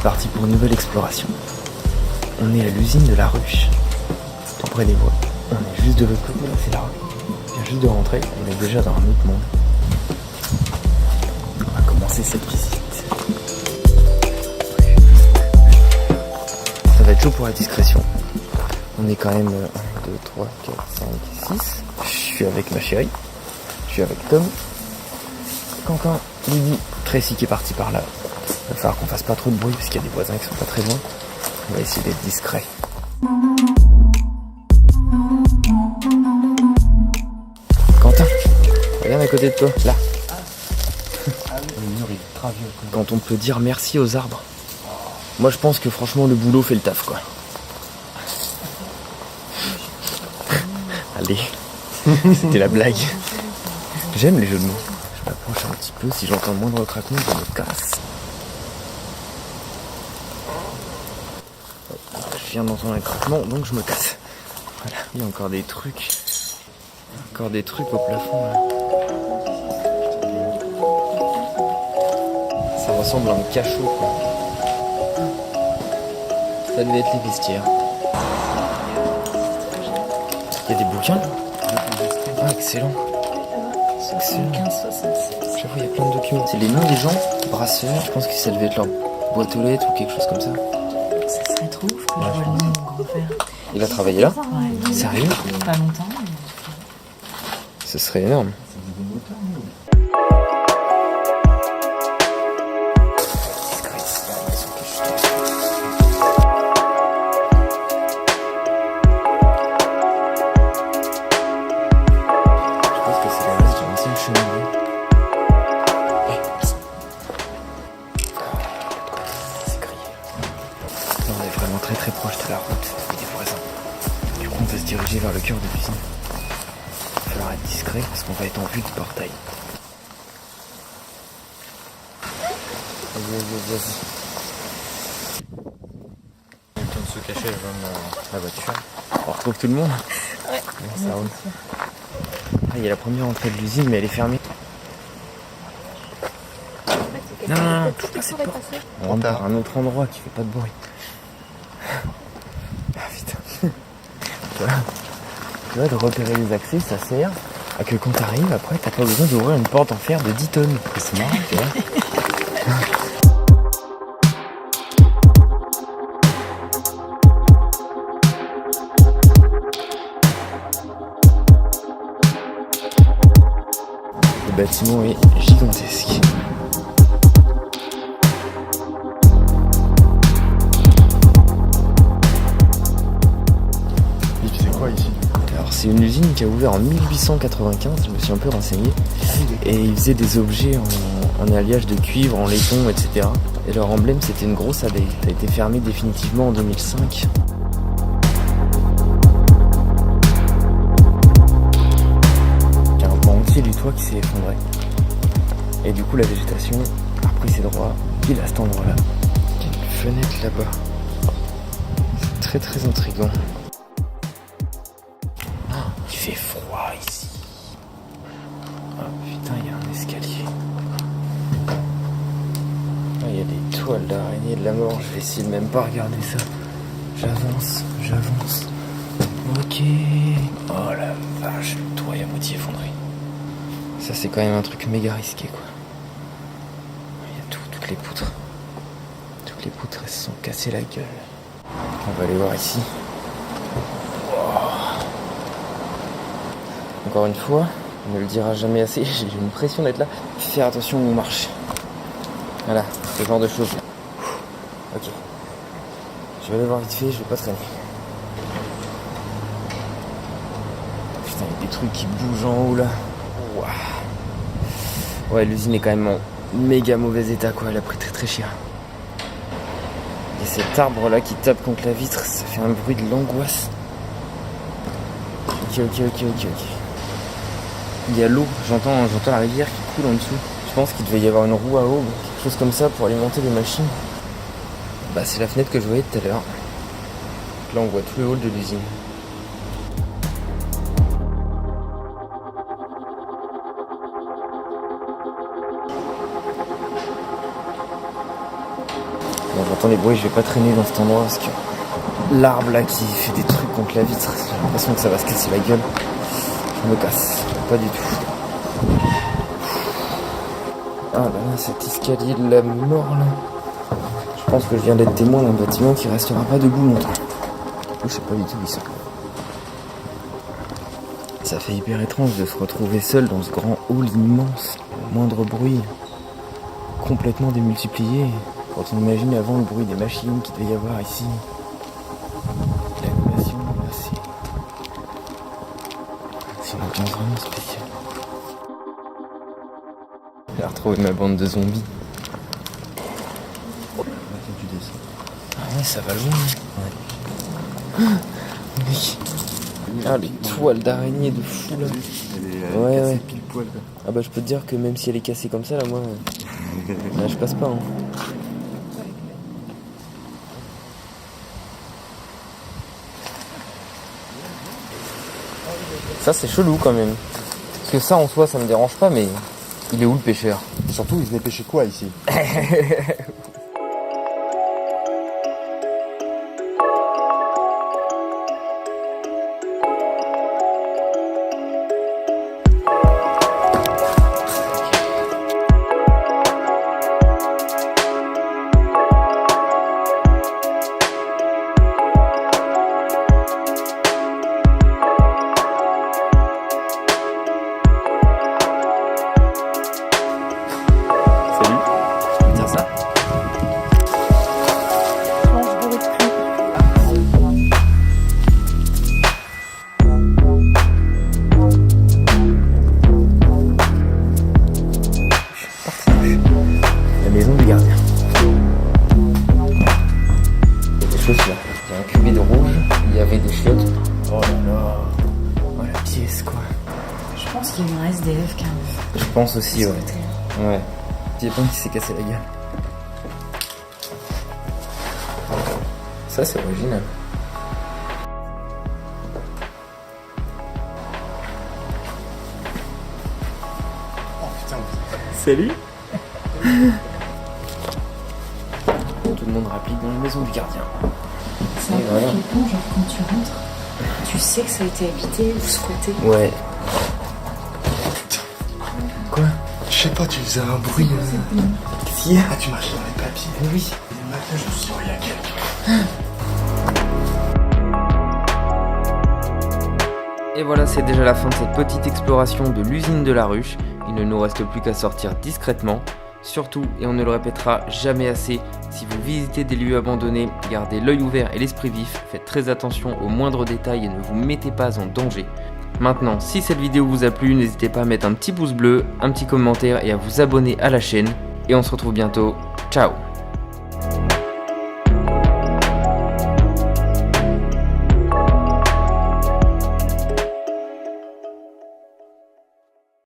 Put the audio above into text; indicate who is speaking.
Speaker 1: parti pour une nouvelle exploration. On est à l'usine de la ruche, tout près des voies. On est juste de l'autre côté, là c'est la rue. On vient juste de rentrer, on est déjà dans un autre monde. On va commencer cette visite. Ça va être chaud pour la discrétion. On est quand même 1, 2, 3, 4, 5, 6. Je suis avec ma chérie. Je suis avec Tom, Quentin, Lydie, Tracy qui est parti par là. Il va falloir qu'on fasse pas trop de bruit parce qu'il y a des voisins qui sont pas très loin. On va essayer d'être discret. Quentin, regarde à côté de toi, là. Le mur est très vieux. Quand on peut dire merci aux arbres. Moi je pense que franchement le boulot fait le taf quoi. Allez, c'était la blague. J'aime les jeux de mots. Je m'approche un petit peu, si j'entends le moindre craquement, je me casse. Je viens d'entendre un craquement, donc je me casse. Voilà, il y a encore des trucs. Encore des trucs au plafond là. Ça ressemble à un cachot quoi. Ça devait être les vestiaires. Il y a des bouquins là. Ah excellent. C'est excellent. 1567. J'avoue, il y a plein de documents. C'est les noms des gens, brasseurs. Je pense que ça devait être leur boîte aux lettres ou quelque chose comme ça.
Speaker 2: Ça serait trop ouf que je vois le nom de mon grand-père.
Speaker 1: Il a travaillé là?
Speaker 2: Ouais.
Speaker 1: Sérieux?
Speaker 2: Pas longtemps. Mais...
Speaker 1: Ce serait énorme. On est vraiment très proche de la route et des voisins. Du coup on peut se diriger vers le cœur de l'usine. Il va falloir être discret parce qu'on va être en vue du portail. Vas-y.
Speaker 3: Il est temps de se cacher
Speaker 1: La voiture. On retrouve tout le monde?
Speaker 2: Ouais.
Speaker 1: Ça roule. Ah, il y a la première entrée de l'usine mais elle est fermée. Non, touche pas cette porte. On rentre par un autre endroit qui fait pas de bruit. Ah putain. Tu vois, de repérer les accès, ça sert à que quand t'arrives, après, t'as pas besoin d'ouvrir une porte en fer de 10 tonnes. C'est marrant, tu vois. Le bâtiment est gigantesque. Alors c'est une usine qui a ouvert en 1895, je me suis un peu renseigné, et ils faisaient des objets en alliage de cuivre, en laiton, etc. Et leur emblème c'était une grosse abeille. Ça a été fermé définitivement en 2005. Il y a un pan entier du toit qui s'est effondré. Et du coup la végétation a repris ses droits, pile à cet endroit-là. Il y a une fenêtre là-bas. C'est très intriguant. Il fait froid ici. Oh putain, il y a un escalier. Ah, il y a des toiles d'araignée de la mort. Je vais essayer de même pas regarder ça. J'avance. Ok. Oh la vache, le toit est à moitié effondré. Ça c'est quand même un truc méga risqué quoi. Il y a toutes les poutres. Toutes les poutres elles se sont cassées la gueule. On va aller voir ici. Encore une fois, on ne le dira jamais assez, j'ai une pression d'être là. Faire attention où on marche. Voilà, ce genre de choses. Ok. Je vais aller voir vite fait, je vais pas traîner. Putain, il y a des trucs qui bougent en haut là. Ouah. Ouais, l'usine est quand même en méga mauvais état quoi, elle a pris très cher. Il y a cet arbre là qui tape contre la vitre, ça fait un bruit de l'angoisse. Ok. Il y a l'eau, j'entends la rivière qui coule en dessous. Je pense qu'il devait y avoir une roue à eau, quelque chose comme ça pour alimenter les machines. Bah c'est la fenêtre que je voyais tout à l'heure. Là on voit tout le hall de l'usine. Bon, j'entends les bruits, je vais pas traîner dans cet endroit parce que l'arbre là qui fait des trucs contre la vitre, j'ai l'impression que ça va se casser la gueule. Je me casse, pas du tout. Ah bah là, cet escalier de la mort là. Je pense que je viens d'être témoin d'un bâtiment qui restera pas debout longtemps. Du coup, je sais pas du tout où ils sont. Ça fait hyper étrange de se retrouver seul dans ce grand hall immense. Le moindre bruit complètement démultiplié. Quand on imagine avant le bruit des machines qu'il devait y avoir ici. L'animation, là, c'est une ambiance vraiment spéciale. J'ai retrouvé ma bande de zombies. Ah ouais, ça va loin. Ouais. Mec. Ah, les toiles d'araignée de fou là. Ouais, ouais.
Speaker 4: Pile poil, quoi.
Speaker 1: Ah bah je peux te dire que même si elle est cassée comme ça là, moi là, je passe pas hein. Ça c'est chelou quand même. Parce que ça en soi ça me dérange pas, mais il est où le pêcheur?
Speaker 4: Surtout, il venait pêcher quoi ici?
Speaker 1: Chaussures. Il y a un cubé de rouge, il y avait des chiottes.
Speaker 4: Oh là là.
Speaker 1: Oh la pièce quoi.
Speaker 2: Je pense qu'il y a eu un SDF qui a
Speaker 1: Je pense aussi, ouais.
Speaker 2: sauté.
Speaker 1: Ouais. Il y a pas qui s'est cassé la gueule. Ça c'est original.
Speaker 4: Oh putain.
Speaker 1: Salut. Tout le monde rapide dans la maison du gardien.
Speaker 2: C'est un peu
Speaker 1: voilà.
Speaker 2: flippant, genre quand tu rentres, tu sais que ça a été habité ou squatté.
Speaker 1: Ouais. Quoi?
Speaker 4: Je sais pas, tu faisais un bruit.
Speaker 1: Qu'est-ce qu'il y a?
Speaker 4: Ah, tu marchais dans les papiers.
Speaker 1: Oui.
Speaker 4: Et le matin, je me suis dit, oh, il y a quelqu'un.
Speaker 1: Et voilà, c'est déjà la fin de cette petite exploration de l'usine de la ruche. Il ne nous reste plus qu'à sortir discrètement. Surtout, et on ne le répétera jamais assez, si vous visitez des lieux abandonnés, gardez l'œil ouvert et l'esprit vif, faites très attention aux moindres détails et ne vous mettez pas en danger. Maintenant, si cette vidéo vous a plu, n'hésitez pas à mettre un petit pouce bleu, un petit commentaire et à vous abonner à la chaîne. Et on se retrouve bientôt. Ciao!